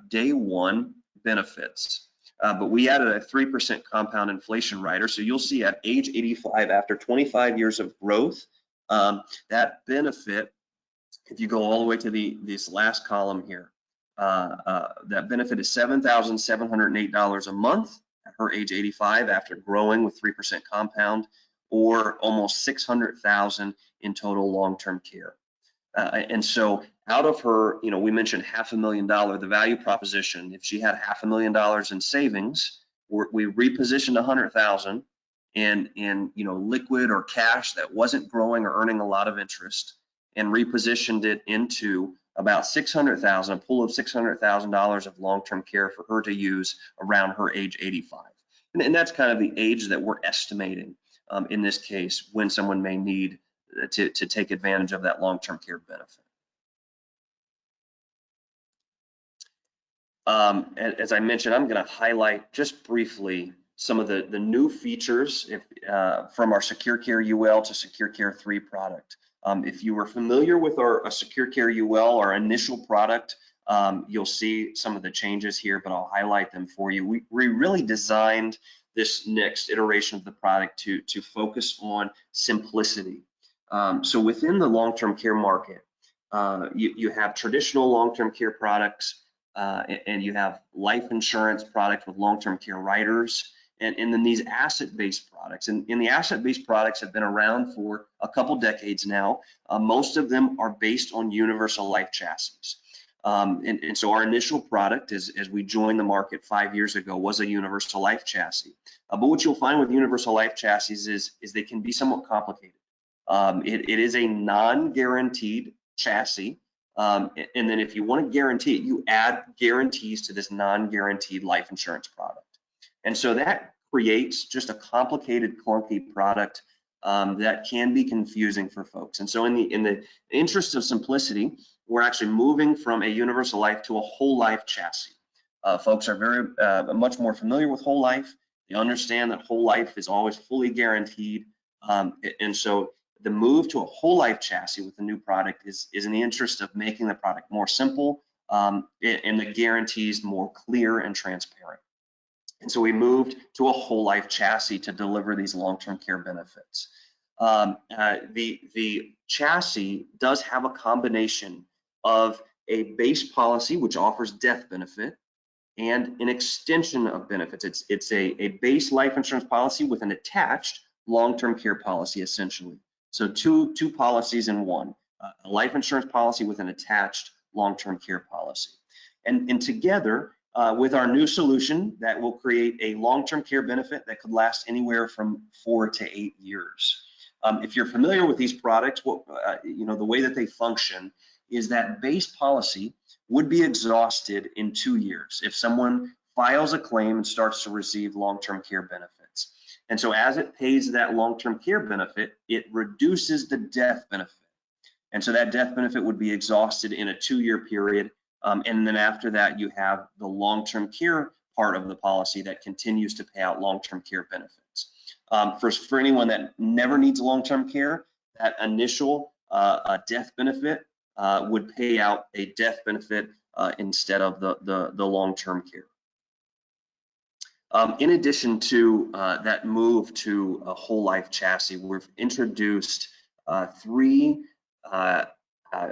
day one benefits. But we added a 3% compound inflation rider. So you'll see at age 85, after 25 years of growth, that benefit, if you go all the way to this last column here, that benefit is $7,708 a month at her age 85 after growing with 3% compound, or almost $600,000 in total long-term care. And so out of her, you know, we mentioned $500,000, the value proposition. If she had $500,000 in savings, we repositioned $100,000 in you know, liquid or cash that wasn't growing or earning a lot of interest, and repositioned it into about $600,000, a pool of $600,000 of long-term care for her to use around her age 85. And that's kind of the age that we're estimating in this case when someone may need to take advantage of that long-term care benefit. As I mentioned, I'm going to highlight just briefly some of the new features from our SecureCare UL to SecureCare III product. If you were familiar with our SecureCare UL, our initial product, you'll see some of the changes here, but I'll highlight them for you. We really designed this next iteration of the product to focus on simplicity. So within the long-term care market, you have traditional long-term care products, and you have life insurance products with long-term care riders, and then these asset-based products. And the asset-based products have been around for a couple decades now. Most of them are based on universal life chassis. And so our initial product, as we joined the market 5 years ago, was a universal life chassis. But what you'll find with universal life chassis is they can be somewhat complicated. It is a non-guaranteed chassis. And then if you want to guarantee it, you add guarantees to this non-guaranteed life insurance product. And so that creates just a complicated, clunky product that can be confusing for folks. And so in the interest of simplicity, we're actually moving from a universal life to a whole life chassis. Folks are very much more familiar with whole life. They understand that whole life is always fully guaranteed. And so the move to a whole life chassis with the new product is in the interest of making the product more simple and the guarantees more clear and transparent. And so we moved to a whole life chassis to deliver these long-term care benefits. The chassis does have a combination of a base policy, which offers death benefit, and an extension of benefits. It's a base life insurance policy with an attached long-term care policy, essentially. So two policies in one, a life insurance policy with an attached long-term care policy. And together, with our new solution, that will create a long-term care benefit that could last anywhere from 4 to 8 years. If you're familiar with these products, the way that they function is that base policy would be exhausted in 2 years if someone files a claim and starts to receive long-term care benefits. And so as it pays that long-term care benefit, it reduces the death benefit. And so that death benefit would be exhausted in a 2-year period. And then after that, you have the long-term care part of the policy that continues to pay out long-term care benefits. For anyone that never needs long-term care, that initial death benefit would pay out a death benefit instead of the long-term care. In addition to that move to a whole life chassis, we've introduced 3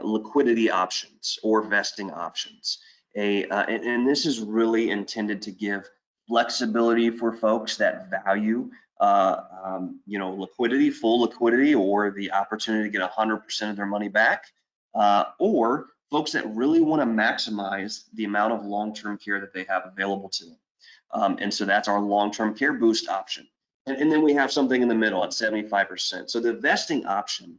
liquidity options or vesting options. And this is really intended to give flexibility for folks that value liquidity, full liquidity, or the opportunity to get 100% of their money back, or folks that really want to maximize the amount of long-term care that they have available to them. And so that's our long-term care boost option. And then we have something in the middle at 75%. So the vesting option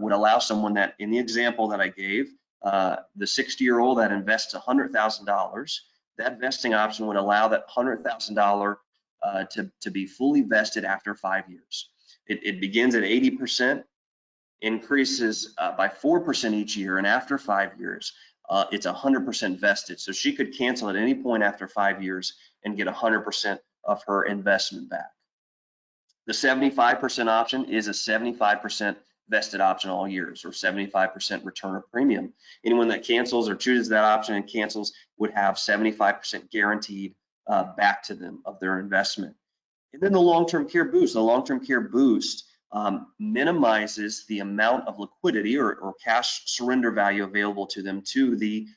would allow someone that, in the example that I gave, the 60-year-old that invests $100,000, that vesting option would allow that $100,000 to be fully vested after 5 years. It begins at 80%, increases by 4% each year, and after 5 years, it's 100% vested. So she could cancel at any point after 5 years and get 100% of her investment back. The 75% option is a 75% vested option all years, or 75% return of premium. Anyone that cancels or chooses that option and cancels would have 75% guaranteed back to them of their investment. And then the long-term care boost. The long-term care boost minimizes the amount of liquidity or cash surrender value available to them to the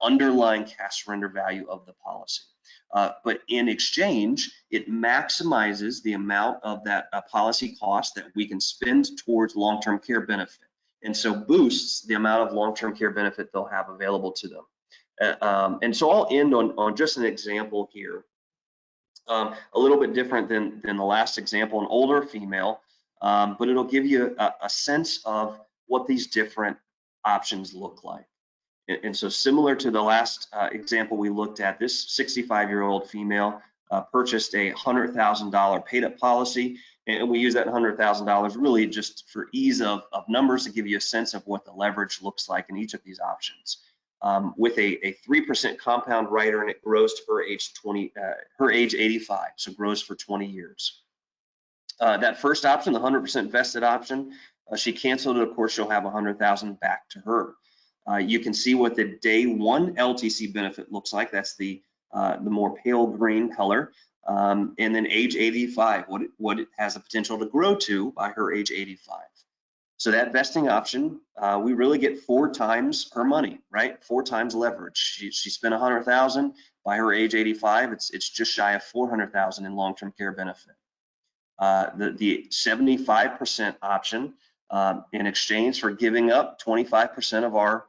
underlying cash surrender value of the policy. But in exchange, it maximizes the amount of that policy cost that we can spend towards long-term care benefit, and so boosts the amount of long-term care benefit they'll have available to them. And so I'll end on just an example here, a little bit different than the last example, an older female, but it'll give you a sense of what these different options look like. And so similar to the last example we looked at, this 65-year-old female purchased a $100,000 paid up policy, and we use that $100,000 really just for ease of numbers to give you a sense of what the leverage looks like in each of these options. With a 3% compound rider, and it grows to her age 85, so grows for 20 years. That first option, the 100% vested option, she canceled it. Of course, she'll have $100,000 back to her. You can see what the day 1 LTC benefit looks like. That's the more pale green color. And then age 85, what it has the potential to grow to by her age 85. So that vesting option, we really get 4 times her money, right? 4 times leverage. She spent $100,000. By her age 85, it's just shy of $400,000 in long-term care benefit. The 75% option, in exchange for giving up 25% of our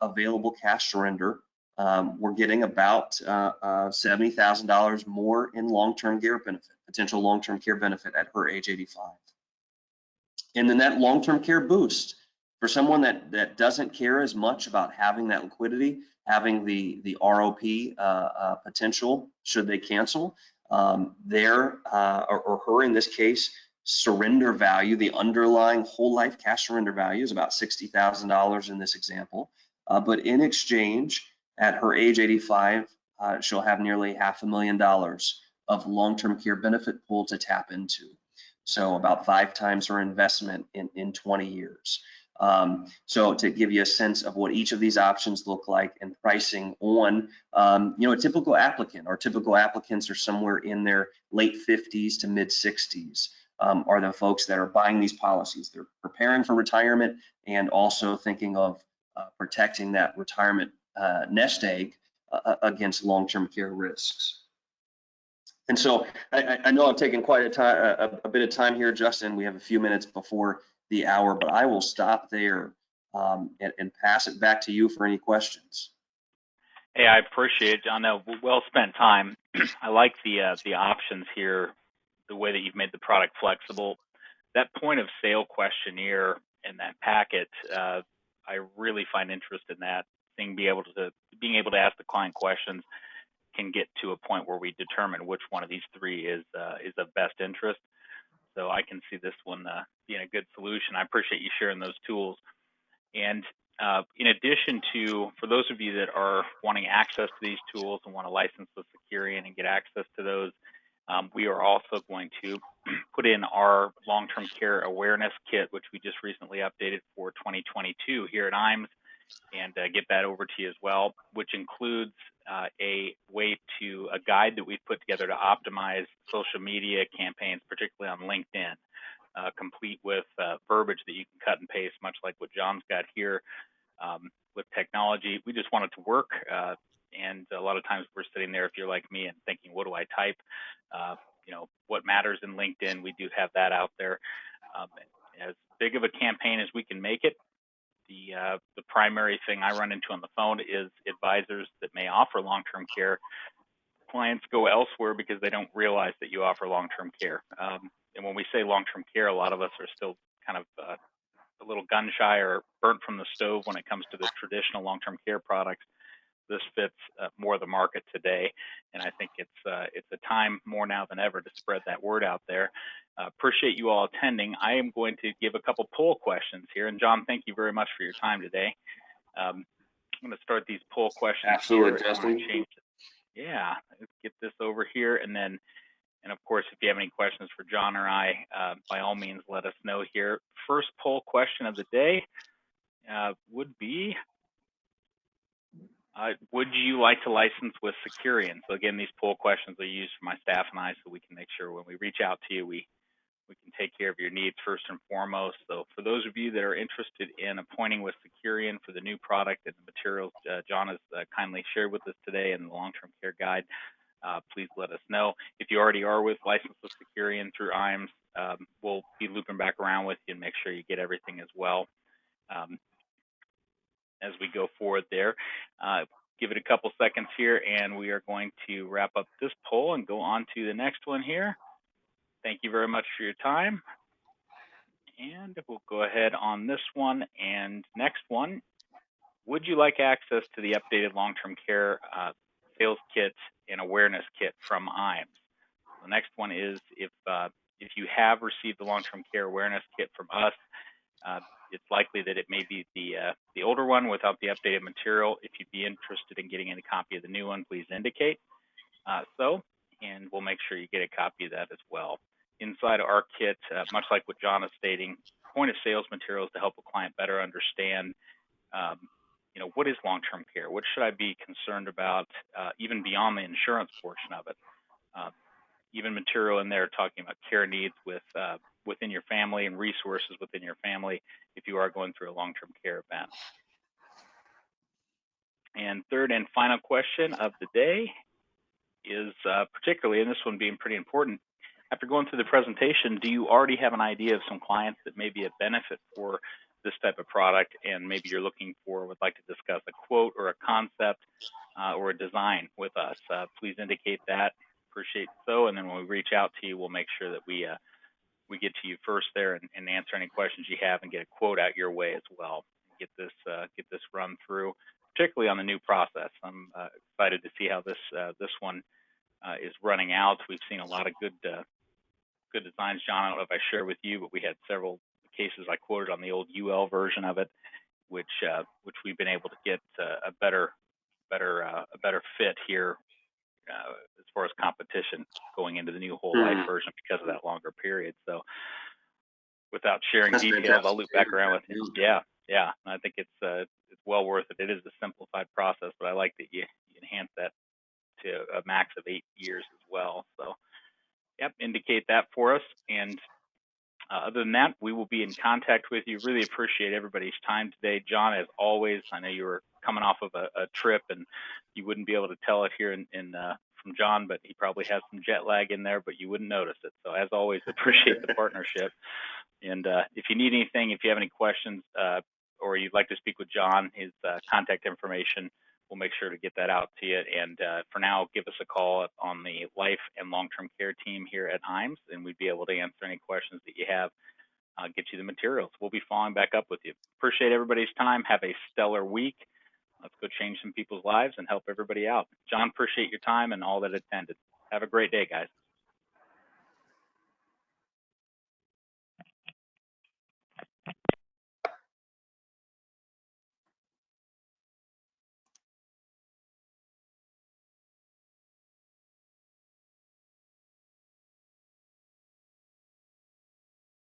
available cash surrender, we're getting about $70,000 more in long-term care benefit, potential long-term care benefit at her age 85. And then that long-term care boost, for someone that doesn't care as much about having that liquidity, having the ROP potential should they cancel, their or her in this case, surrender value, the underlying whole life cash surrender value is about $60,000 in this example. But in exchange, at her age 85, she'll have nearly $500,000 of long-term care benefit pool to tap into. So about 5 times her investment in 20 years. So to give you a sense of what each of these options look like and pricing on, a typical applicant. Our typical applicants are somewhere in their late 50s to mid 60s. Are the folks that are buying these policies. They're preparing for retirement and also thinking of protecting that retirement nest egg against long-term care risks. And so I know I've taken quite a bit of time here, Justin. We have a few minutes before the hour, but I will stop there and pass it back to you for any questions. Hey, I appreciate it, John. No, well spent time. I like the options here, the way that you've made the product flexible. That point of sale questionnaire that packet, I really find interest in that. Being able to ask the client questions can get to a point where we determine which one of these three is of best interest. So I can see this one being a good solution. I appreciate you sharing those tools. And in addition to, for those of you that are wanting access to these tools and want to license with Securian and get access to those, we are also going to put in our long-term care awareness kit, which we just recently updated for 2022 here at Iams, and get that over to you as well, which includes a guide that we've put together to optimize social media campaigns, particularly on LinkedIn, complete with verbiage that you can cut and paste, much like what John's got here. With technology, we just want it to work, and a lot of times we're sitting there, if you're like me, and thinking, what do I type? What matters in LinkedIn, we do have that out there. As big of a campaign as we can make it. The primary thing I run into on the phone is advisors that may offer long-term care. Clients go elsewhere because they don't realize that you offer long-term care. And when we say long-term care, a lot of us are still kind of a little gun-shy or burnt from the stove when it comes to the traditional long-term care products. This fits more the market today, and I think it's a time more now than ever to spread that word out there. Appreciate you all attending. I am going to give a couple poll questions here, and John, thank you very much for your time today. I'm going to start these poll questions. Absolutely, here. Justin. Yeah, let's get this over here, and of course, if you have any questions for John or I, by all means, let us know here. First poll question of the day would be, would you like to license with Securian? So again, these poll questions are used for my staff and I, so we can make sure when we reach out to you, we can take care of your needs first and foremost. So for those of you that are interested in appointing with Securian for the new product and the materials John has kindly shared with us today in the long-term care guide, please let us know. If you already are licensed with Securian through Iams, we'll be looping back around with you and make sure you get everything as well. As we go forward there. Give it a couple seconds here, and we are going to wrap up this poll and go on to the next one here. Thank you very much for your time. And we'll go ahead on this one. And next one, would you like access to the updated long-term care sales kit and awareness kit from Iams? The next one is, if you have received the long-term care awareness kit from us, it's likely that it may be the older one without the updated material. If you'd be interested in getting a copy of the new one, please indicate and we'll make sure you get a copy of that as well. Inside our kit, much like what John is stating, point of sales materials to help a client better understand, what is long-term care? What should I be concerned about, even beyond the insurance portion of it? Even material in there talking about care needs within your family and resources within your family if you are going through a long-term care event. And third and final question of the day is particularly, and this one being pretty important, after going through the presentation, do you already have an idea of some clients that may be a benefit for this type of product, and maybe you're looking for, would like to discuss a quote or a concept or a design with us? Please indicate that. Appreciate so, and then when we reach out to you, we'll make sure that we get to you first there and answer any questions you have and get a quote out your way as well. Get this run through, particularly on the new process. I'm excited to see how this one is running out. We've seen a lot of good designs, John. I don't know if I shared with you, but we had several cases I quoted on the old UL version of it, which we've been able to get a better fit here as far as competition going into the new whole life version because of that longer period. So without sharing details, I'll loop back around with you. Yeah. I think it's well worth it. It is a simplified process, but I like that you enhance that to a max of 8 years as well. So yep, indicate that for us. And other than that, we will be in contact with you. Really appreciate everybody's time today. John, as always, I know you were coming off of a trip and you wouldn't be able to tell it here from John, but he probably has some jet lag in there, but you wouldn't notice it. So as always, appreciate the partnership. And if you need anything, if you have any questions or you'd like to speak with John, his contact information, we'll make sure to get that out to you. And for now, give us a call on the life and long-term care team here at Iams, and we'd be able to answer any questions that you have. get you the materials. We'll be following back up with you. Appreciate everybody's time. Have a stellar week. Let's go change some people's lives and help everybody out. John, appreciate your time and all that attended. Have a great day, guys.